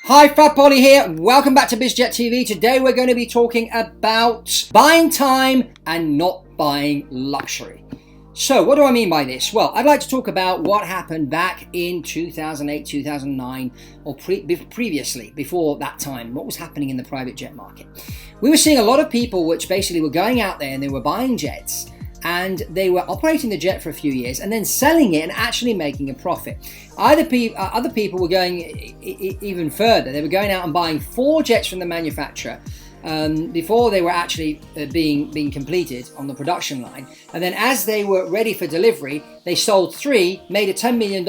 Hi, Fab Poli here. Welcome back to BizJet TV. Today we're going to be talking about buying time and not buying luxury. So what do I mean by this? Well, I'd like to talk about what happened back in 2008, 2009, or previously, before that time, what was happening in the private jet market. We were seeing a lot of people which basically were going out there and they were buying jets, and they were operating the jet for a few years and then selling it and actually making a profit. Other people were going even further. They were going out and buying 4 jets from the manufacturer before they were actually being completed on the production line. And then as they were ready for delivery, they sold 3, made a $10 million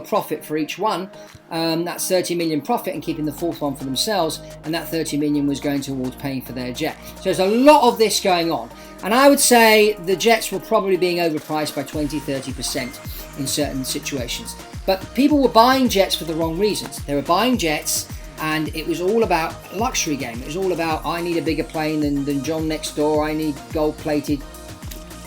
profit for each one. That's 30 million profit and keeping the 4th one for themselves. And that 30 million was going towards paying for their jet. So there's a lot of this going on. And I would say the jets were probably being overpriced by 20-30% in certain situations. But people were buying jets for the wrong reasons. They were buying jets and it was all about a luxury game. It was all about, I need a bigger plane than John next door. I need gold-plated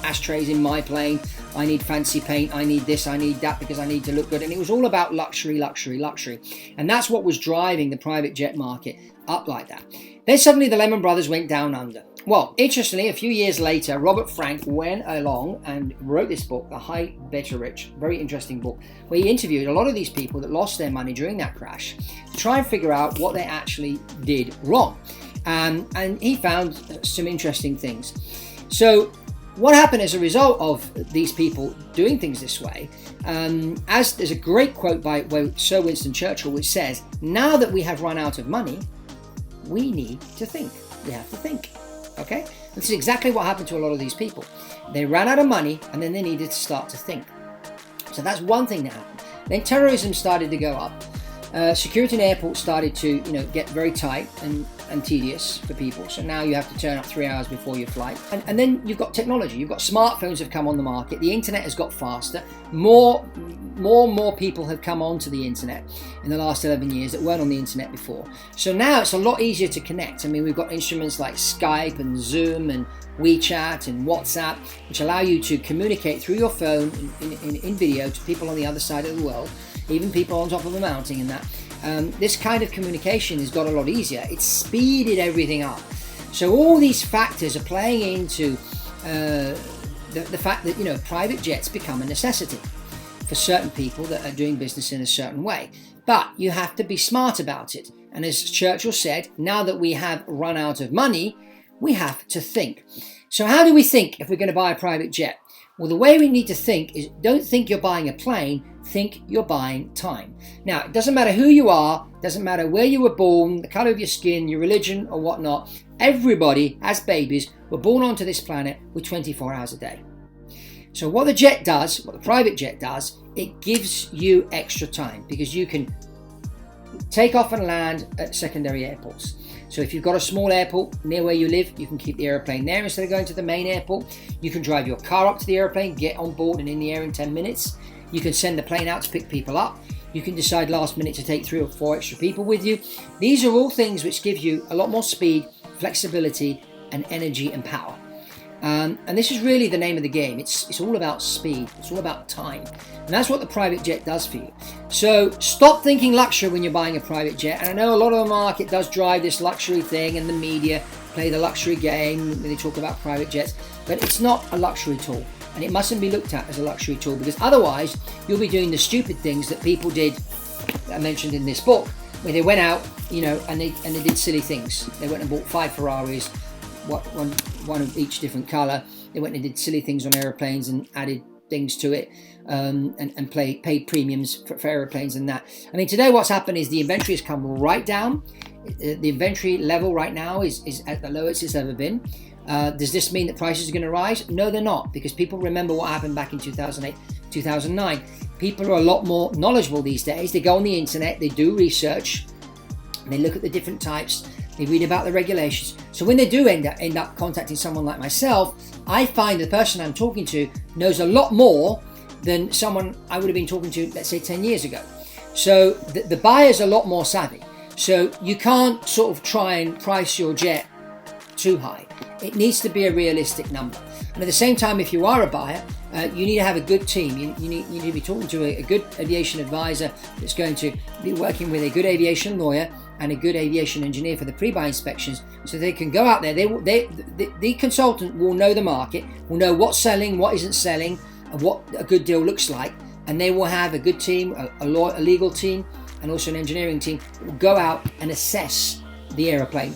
ashtrays in my plane. I need fancy paint. I need this, I need that because I need to look good. And it was all about luxury, luxury, luxury. And that's what was driving the private jet market up like that. Then suddenly the Lehman Brothers went down under. Well, interestingly, a few years later, Robert Frank went along and wrote this book, The High Beta Rich, very interesting book, where he interviewed a lot of these people that lost their money during that crash to try and figure out what they actually did wrong. And he found some interesting things. So what happened as a result of these people doing things this way, as there's a great quote by Sir Winston Churchill, which says, now that we have run out of money, we need to think. We have to think. Okay, this is exactly what happened to a lot of these people. They ran out of money and then they needed to start to think. So that's one thing that happened. Then terrorism started to go up. Security in airports started to, get very tight and tedious for people. So now you have to turn up 3 hours before your flight. And then you've got technology. You've got smartphones have come on the market. The internet has got faster. More people have come onto the internet in the last 11 years that weren't on the internet before. So now it's a lot easier to connect. I mean, we've got instruments like Skype and Zoom and WeChat and WhatsApp, which allow you to communicate through your phone in video to people on the other side of the world, even people on top of a mountain and that. This kind of communication has got a lot easier. It's speeded everything up. So all these factors are playing into the fact that, private jets become a necessity for certain people that are doing business in a certain way. But you have to be smart about it. And as Churchill said, now that we have run out of money, we have to think. So how do we think if we're going to buy a private jet? Well, the way we need to think is, don't think you're buying a plane, think you're buying time. Now, it doesn't matter who you are, doesn't matter where you were born, the color of your skin, your religion or whatnot. Everybody, as babies, were born onto this planet with 24 hours a day. So what the jet does, what the private jet does, it gives you extra time because you can take off and land at secondary airports. So if you've got a small airport near where you live, you can keep the airplane there instead of going to the main airport. You can drive your car up to the airplane, get on board and in the air in 10 minutes. You can send the plane out to pick people up. You can decide last minute to take 3 or 4 extra people with you. These are all things which give you a lot more speed, flexibility and energy and power. And this is really the name of the game. It's all about speed. It's all about time. And that's what the private jet does for you. So stop thinking luxury when you're buying a private jet. And I know a lot of the market does drive this luxury thing and the media play the luxury game when they talk about private jets. But it's not a luxury tool. And it mustn't be looked at as a luxury tool because otherwise you'll be doing the stupid things that people did, I mentioned in this book, where they went out, and they did silly things. They went and bought 5 Ferraris, one of each different color. They went and did silly things on airplanes and added things to it and paid premiums for airplanes and that. I mean, today what's happened is the inventory has come right down. The inventory level right now is at the lowest it's ever been. Does this mean that prices are going to rise? No, they're not, because people remember what happened back in 2008, 2009. People are a lot more knowledgeable these days. They go on the internet, they do research, they look at the different types, they read about the regulations. So when they do end up contacting someone like myself, I find the person I'm talking to knows a lot more than someone I would have been talking to, let's say, 10 years ago. So the buyer's a lot more savvy. So you can't sort of try and price your jet too high. It needs to be a realistic number. And at the same time, if you are a buyer, you need to have a good team. You need to be talking to a good aviation advisor that's going to be working with a good aviation lawyer and a good aviation engineer for the pre-buy inspections, so they can go out there. The consultant will know the market, will know what's selling, what isn't selling, and what a good deal looks like, and they will have a good team, a legal team, and also an engineering team that will go out and assess the aeroplane.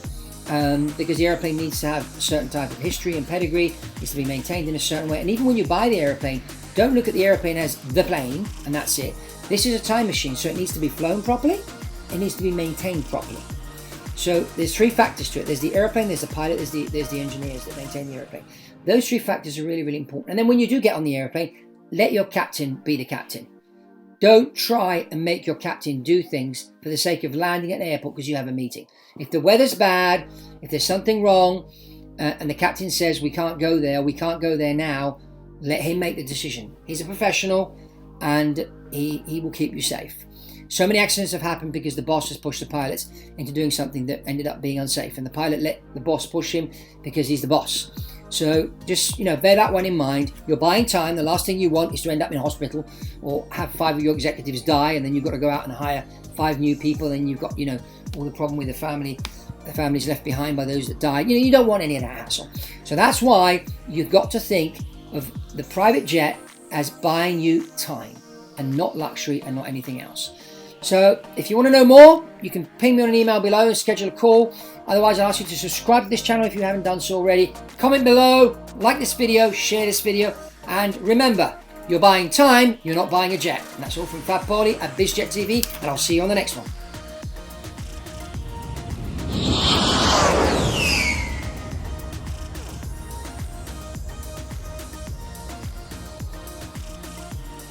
Because the airplane needs to have a certain type of history and pedigree, needs to be maintained in a certain way. And even when you buy the airplane, don't look at the airplane as the plane and that's it. This is a time machine, so it needs to be flown properly, it needs to be maintained properly. So there's three factors to it. There's the airplane, there's the pilot, there's the engineers that maintain the airplane. Those three factors are really, really important. And then when you do get on the airplane, let your captain be the captain. Don't try and make your captain do things for the sake of landing at an airport because you have a meeting. If the weather's bad, if there's something wrong, and the captain says we can't go there now, let him make the decision. He's a professional, and he will keep you safe. So many accidents have happened because the boss has pushed the pilots into doing something that ended up being unsafe, and the pilot let the boss push him because he's the boss. So just, bear that one in mind. You're buying time. The last thing you want is to end up in hospital or have 5 of your executives die, and then you've got to go out and hire 5 new people, and you've got, all the problem with the family's left behind by those that died. You don't want any of that hassle. So that's why you've got to think of the private jet as buying you time and not luxury and not anything else. So if you want to know more, you can ping me on an email below and schedule a call. Otherwise, I'll ask you to subscribe to this channel if you haven't done so already. Comment below, like this video, share this video, and remember, you're buying time, you're not buying a jet. And that's all from Fab Poli at BizJet TV, and I'll see you on the next one.